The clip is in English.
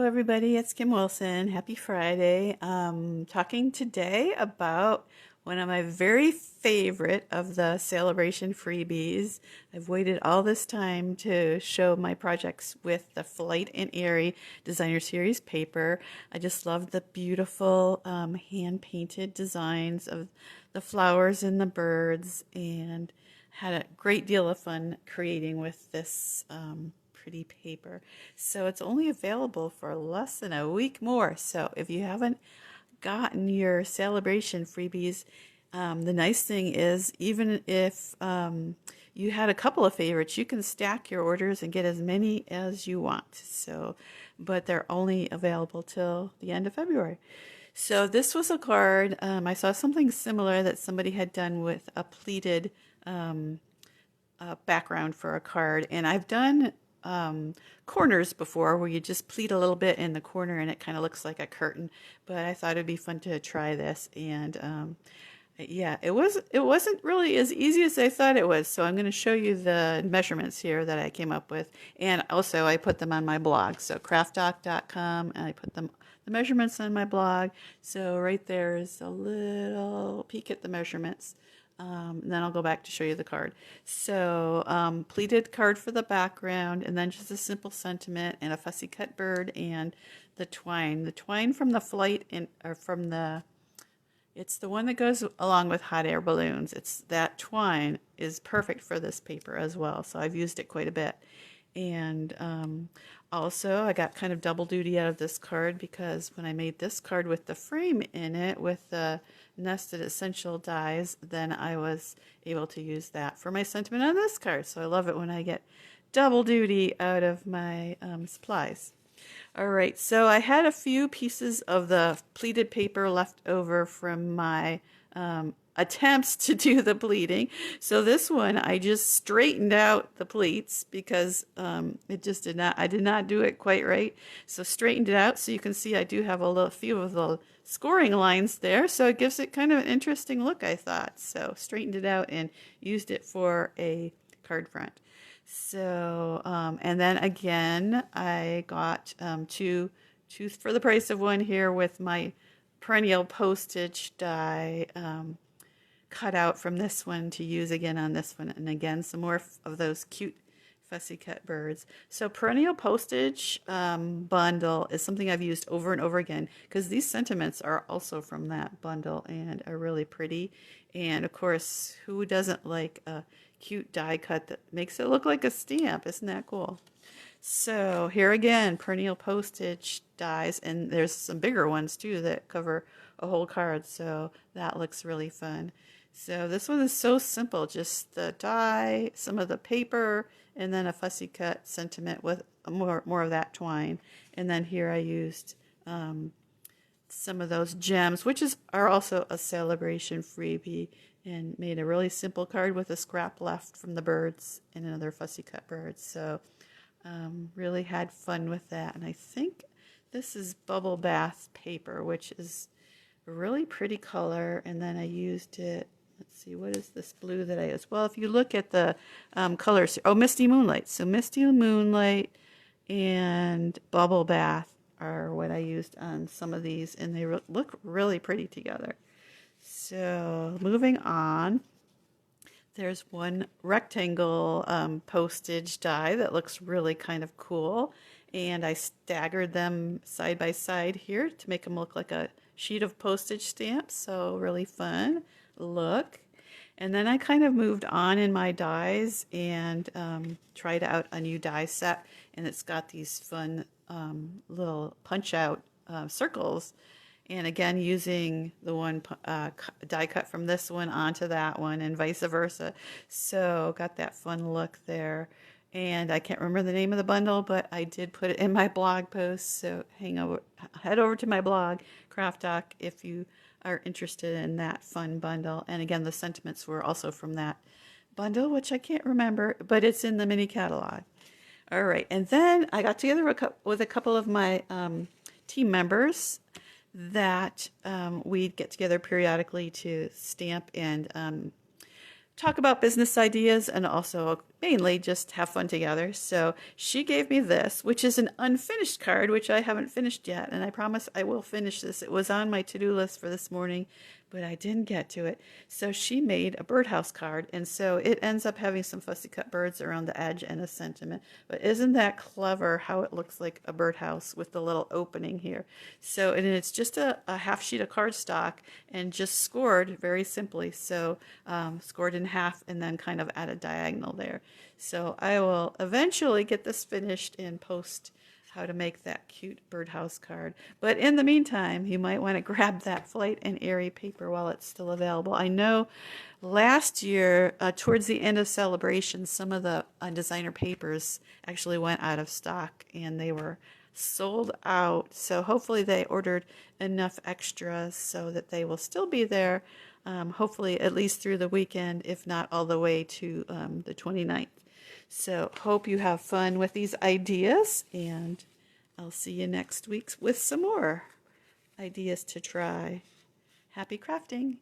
everybody, it's Kim Wilson. Happy Friday. Talking today about one of my very favorite of the celebration freebies. I've waited all this time to show my projects with the Flight and Airy Designer Series paper. I just love the beautiful hand-painted designs of the flowers and the birds, and had a great deal of fun creating with this pretty paper. So it's only available for less than a week more. So if you haven't gotten your celebration freebies, the nice thing is even if you had a couple of favorites, you can stack your orders and get as many as you want. So, but they're only available till the end of February. So this was a card. I saw something similar that somebody had done with a pleated background for a card, and I've done corners before where you just pleat a little bit in the corner and it kind of looks like a curtain. But I thought it'd be fun to try this, and yeah, it wasn't really as easy as I thought it was. So I'm going to show you the measurements here that I came up with, and also I put them on my blog, so craftdoc.com, and I put the measurements on my blog. So right there is a little peek at the measurements. And then I'll go back to show you the card. So pleated card for the background, and then just a simple sentiment and a fussy cut bird and the twine. The twine from the flight or from the, it's the one that goes along with hot air balloons. It's that twine is perfect for this paper as well. So I've used it quite a bit. And also I got kind of double duty out of this card because when I made this card with the frame in it with the nested essential dies, then I was able to use that for my sentiment on this card. So I love it when I get double duty out of my supplies. All right, so I had a few pieces of the pleated paper left over from my attempts to do the pleating. So this one, I just straightened out the pleats because it just I did not do it quite right. So straightened it out so you can see I do have a few of the scoring lines there. So it gives it kind of an interesting look, I thought. So straightened it out and used it for a card front. So, and then again, I got two for the price of one here with my perennial postage die cut out from this one to use again on this one. And again, some more of those cute fussy cut birds. So perennial postage bundle is something I've used over and over again because these sentiments are also from that bundle and are really pretty. And of course, who doesn't like a cute die cut that makes it look like a stamp? Isn't that cool? So here again, perennial postage dies, and there's some bigger ones too that cover a whole card, so that looks really fun. So this one is so simple, just the die, some of the paper, and then a fussy cut sentiment with more of that twine. And then here I used some of those gems, which are also a celebration freebie, and made a really simple card with a scrap left from the birds and another fussy cut bird. So really had fun with that. And I think this is bubble bath paper, which is a really pretty color. And then I used it, let's see, what is this blue that I used? Well, if you look at the colors, oh, Misty Moonlight. So Misty Moonlight and bubble bath are what I used on some of these, and they look really pretty together. So moving on, there's one rectangle postage die that looks really kind of cool, and I staggered them side by side here to make them look like a sheet of postage stamps, so really fun look. And then I kind of moved on in my dies and tried out a new die set, and it's got these fun little punch out circles. And again, using the one die cut from this one onto that one and vice versa. So got that fun look there. And I can't remember the name of the bundle, but I did put it in my blog post. So head over to my blog, Craft Doc, if you are interested in that fun bundle. And again, the sentiments were also from that bundle, which I can't remember, but it's in the mini catalog. All right. And then I got together with a couple of my team members that we'd get together periodically to stamp and talk about business ideas and also mainly just have fun together. So she gave me this, which is an unfinished card, which I haven't finished yet. And I promise I will finish this. It was on my to-do list for this morning, but I didn't get to it. So she made a birdhouse card. And so it ends up having some fussy cut birds around the edge and a sentiment. But isn't that clever how it looks like a birdhouse with the little opening here? So, and it's just a half sheet of cardstock and just scored very simply. So scored in half and then kind of at a diagonal there. So I will eventually get this finished and post how to make that cute birdhouse card. But in the meantime, you might want to grab that Flight and Airy paper while it's still available. I know last year, towards the end of Celebration, some of the designer papers actually went out of stock and they were sold out. So hopefully they ordered enough extras so that they will still be there, hopefully at least through the weekend, if not all the way to the 29th. So hope you have fun with these ideas, and I'll see you next week with some more ideas to try. Happy crafting!